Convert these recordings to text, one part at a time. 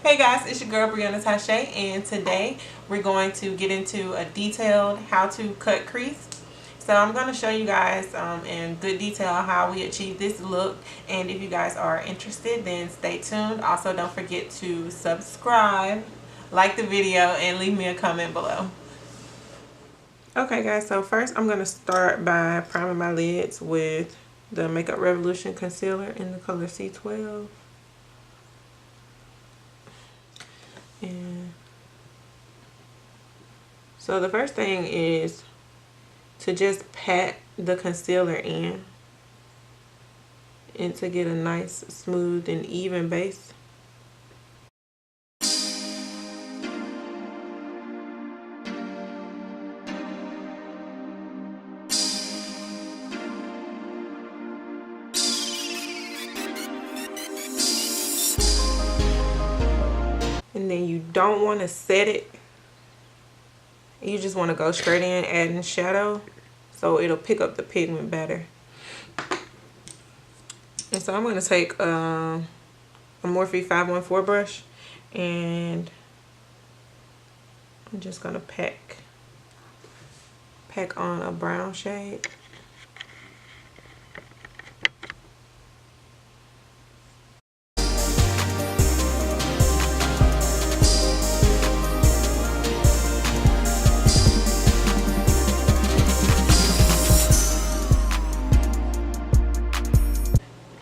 Hey guys, it's your girl Breana Tyshe, and today we're going to get into a detailed how to cut crease. So I'm going to show you guys in good detail how we achieve this look, and if you guys are interested, then stay tuned. Also, don't forget to subscribe, like the video, and leave me a comment below. Okay guys, so first I'm going to start by priming my lids with the Makeup Revolution concealer in the color C12. And so the first thing is to just pat the concealer in and to get a nice, smooth, and even base. And then you don't want to set it. You just want to go straight in, adding shadow, so it'll pick up the pigment better. And so I'm going to take a Morphe 514 brush, and I'm just going to pack on a brown shade.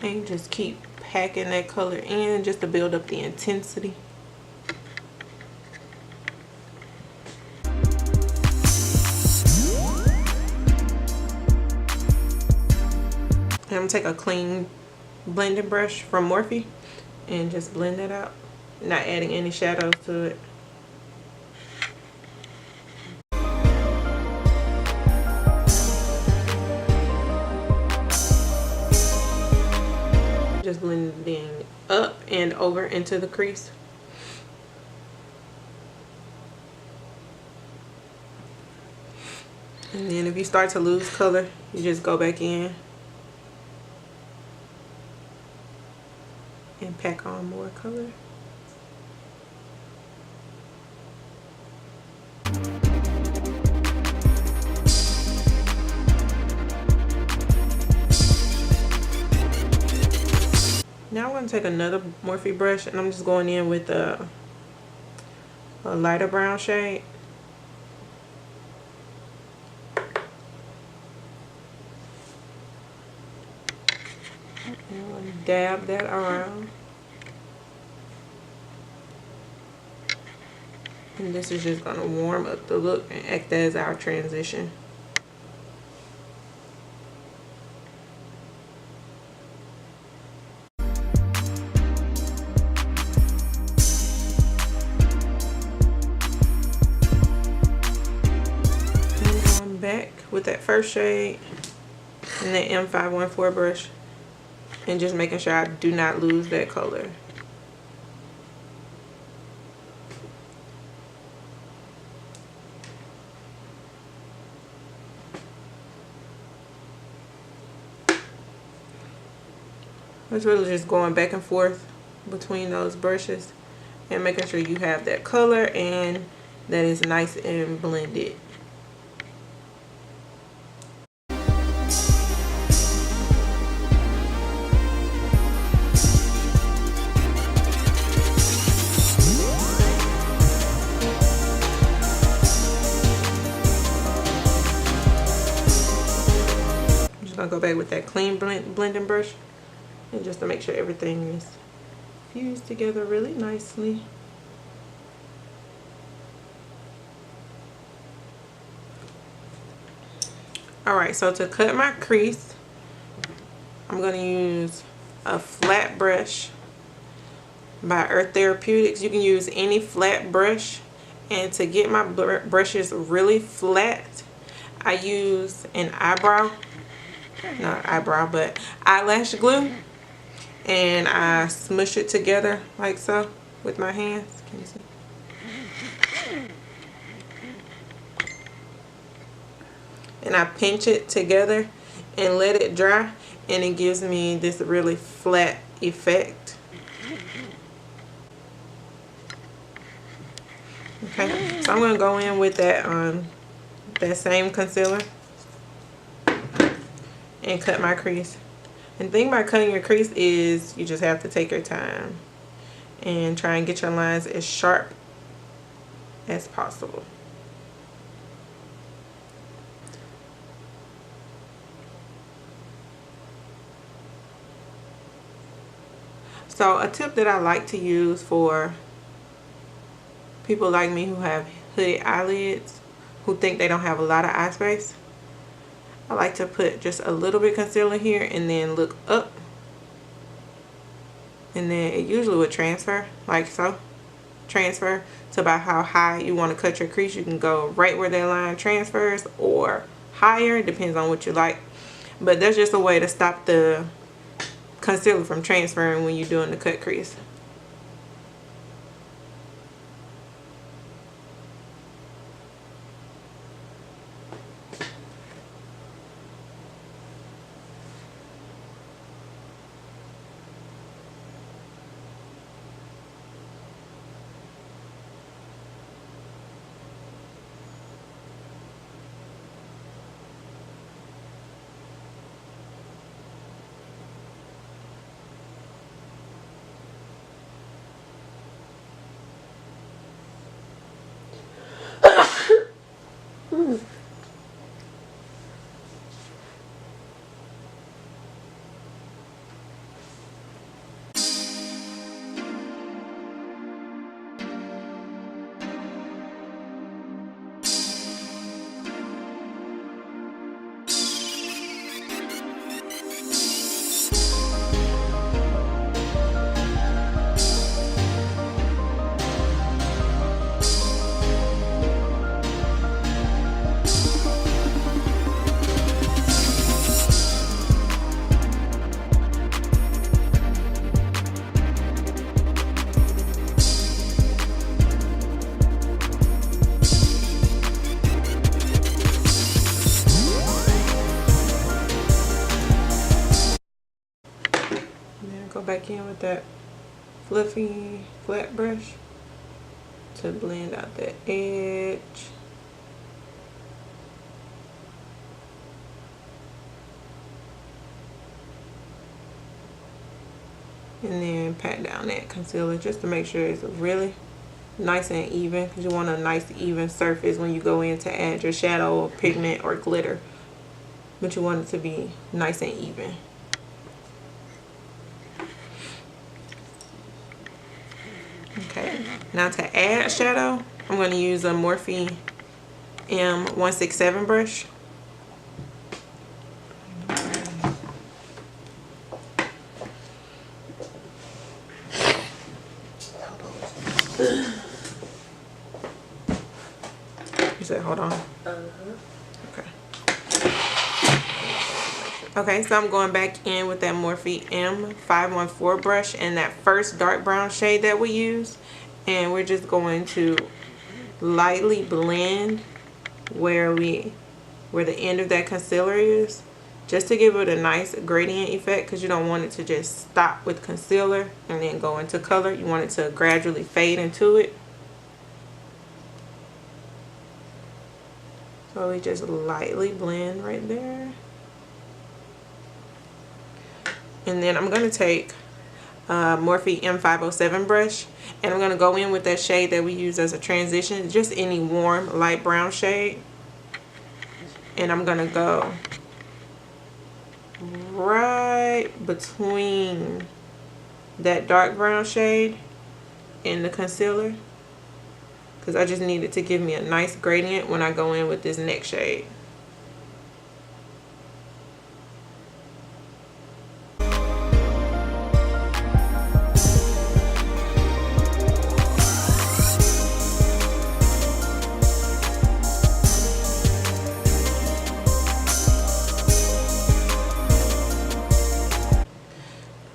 And just keep packing that color in just to build up the intensity. And I'm going to take a clean blending brush from Morphe and just blend it out, not adding any shadows to it. Just blending up and over into the crease. And then if you start to lose color, you just go back in and pack on more color. Now I'm going to take another Morphe brush, and I'm just going in with a lighter brown shade. And dab that around. And this is just going to warm up the look and act as our transition. Back with that first shade and the M514 brush, and just making sure I do not lose that color. It's really just going back and forth between those brushes and making sure you have that color and that is nice and blended. I'll go back with that clean blending brush, and just to make sure everything is fused together really nicely. Alright, so to cut my crease, I'm going to use a flat brush by Earth Therapeutics. You can use any flat brush, and to get my brushes really flat, I use an eyelash glue, and I smush it together like so with my hands. Can you see? And I pinch it together and let it dry, and it gives me this really flat effect. Okay, so I'm going to go in with that same concealer and cut my crease. And the thing about cutting your crease is you just have to take your time and try and get your lines as sharp as possible. So a tip that I like to use for people like me who have hooded eyelids, who think they don't have a lot of eye space, I like to put just a little bit concealer here and then look up, and then it usually would transfer like so. Transfer to about how high you want to cut your crease. You can go right where that line transfers or higher, it depends on what you like, but that's just a way to stop the concealer from transferring when you're doing the cut crease. Go back in with that fluffy flat brush to blend out that edge. And then pat down that concealer just to make sure it's really nice and even, because you want a nice even surface when you go in to add your shadow or pigment or glitter, but you want it to be nice and even. Okay, now to add shadow, I'm going to use a Morphe M167 brush. You said hold on? Okay. Okay, so I'm going back in with that Morphe M514 brush and that first dark brown shade that we used, and we're just going to lightly blend where the end of that concealer is, just to give it a nice gradient effect, because you don't want it to just stop with concealer and then go into color. You want it to gradually fade into it. So we just lightly blend right there. And then I'm going to take Morphe M507 brush, and I'm going to go in with that shade that we use as a transition, just any warm light brown shade. And I'm going to go right between that dark brown shade and the concealer, because I just need it to give me a nice gradient when I go in with this next shade.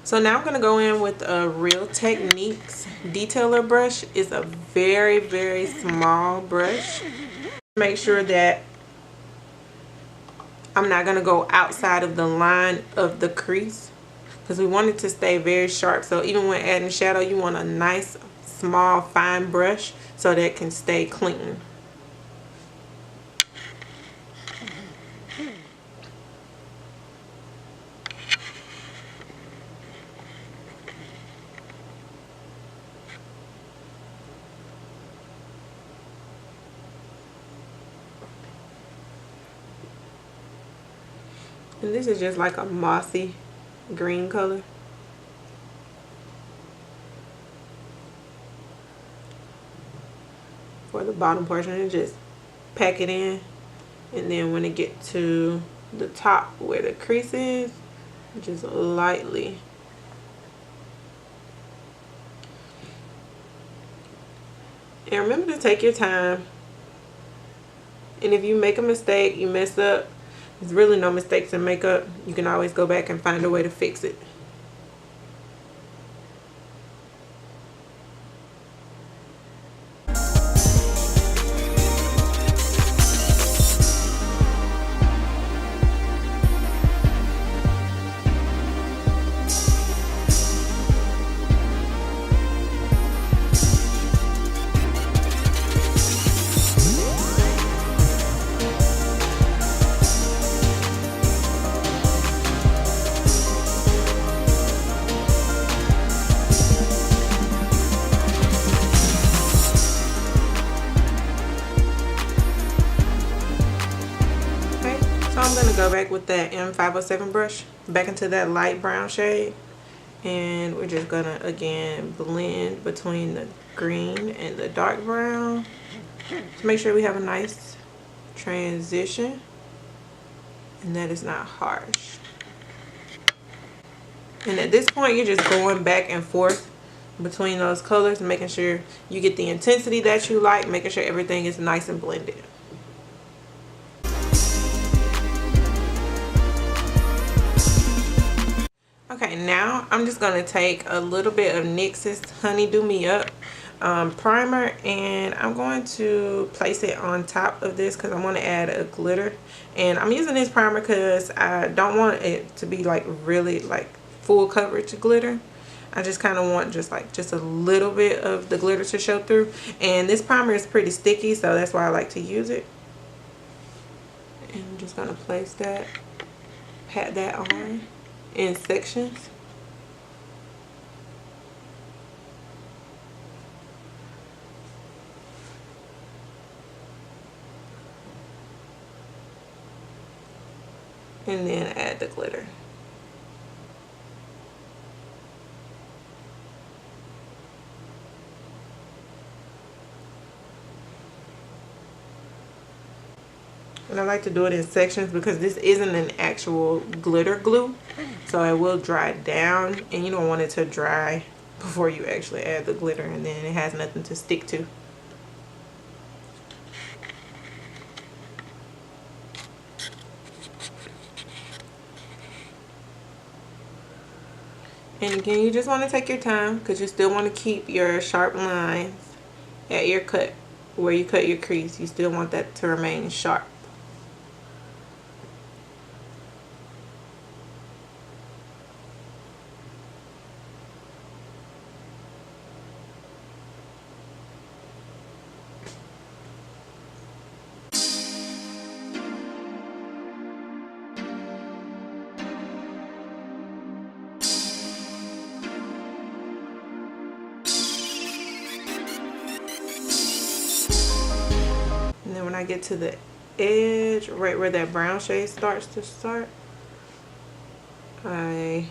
So now I'm going to go in with a Real Techniques detailer brush. It's a very, very small brush. Make sure that I'm not going to go outside of the line of the crease, because we want it to stay very sharp. So even when adding shadow, you want a nice small fine brush so that it can stay clean. And this is just like a mossy green color. For the bottom portion, and just pack it in. And then when it get to the top where the crease is, just lightly. And remember to take your time. And if you make a mistake, you mess up, there's really no mistakes in makeup. You can always go back and find a way to fix it. I'm going to go back with that M507 brush back into that light brown shade, and we're just going to again blend between the green and the dark brown to make sure we have a nice transition and that it's not harsh. And at this point you're just going back and forth between those colors and making sure you get the intensity that you like, making sure everything is nice and blended. Okay, now I'm just going to take a little bit of NYX's Honey Do Me Up primer, and I'm going to place it on top of this because I want to add a glitter. And I'm using this primer because I don't want it to be like really like full coverage glitter. I just kind of want just a little bit of the glitter to show through. And this primer is pretty sticky, so that's why I like to use it. And I'm just going to place that, pat that on in sections. And then add the glitter. And I like to do it in sections because this isn't an actual glitter glue, so it will dry down, and you don't want it to dry before you actually add the glitter, and then it has nothing to stick to. And again, you just want to take your time because you still want to keep your sharp lines at your cut, where you cut your crease. You still want that to remain sharp. And then when I get to the edge, right where that brown shade starts to start, I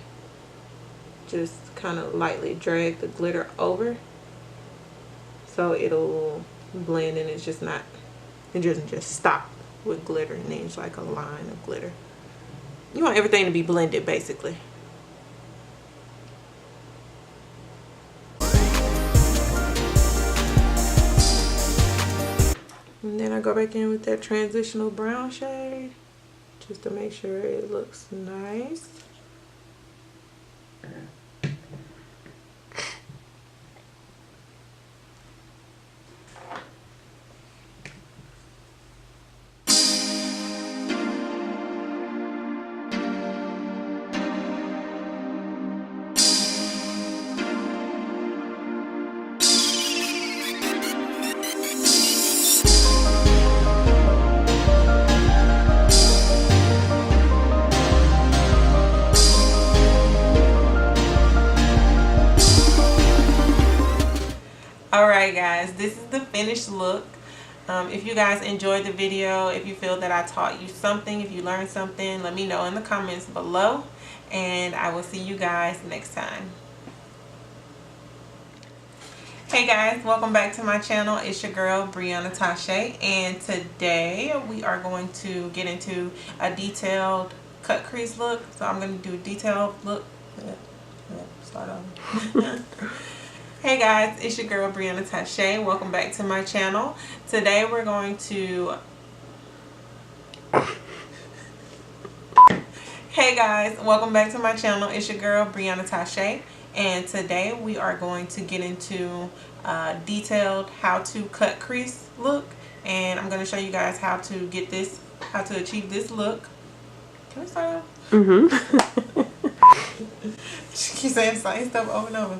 just kind of lightly drag the glitter over so it'll blend, and it's just not, it doesn't just stop with glitter and then it's like a line of glitter. You want everything to be blended basically. And then I go back in with that transitional brown shade just to make sure it looks nice. Alright guys, this is the finished look. If you guys enjoyed the video, if you feel that I taught you something, if you learned something, let me know in the comments below. And I will see you guys next time. Hey guys, welcome back to my channel. It's your girl Breana Tyshe, and today we are going to get into a detailed cut crease look. So I'm going to do a detailed look. Start over. Hey guys, it's your girl Breana Tyshe. Welcome back to my channel. Today we're going to Hey guys, welcome back to my channel. It's your girl Breana Tyshe, and today we are going to get into detailed how to cut crease look, and I'm going to show you guys how to get this, how to achieve this look. Can we start off? She keeps saying the same stuff over and over.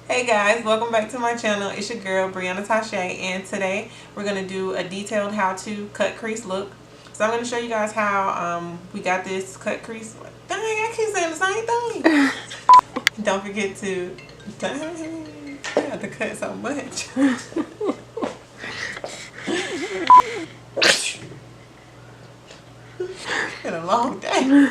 Hey guys, welcome back to my channel. It's your girl Breana Tyshe, and today we're going to do a detailed how to cut crease look. So I'm going to show you guys how we got this cut crease. Dang, I keep saying the same thing. Don't forget to, dang, I have to cut so much. It's been a long day.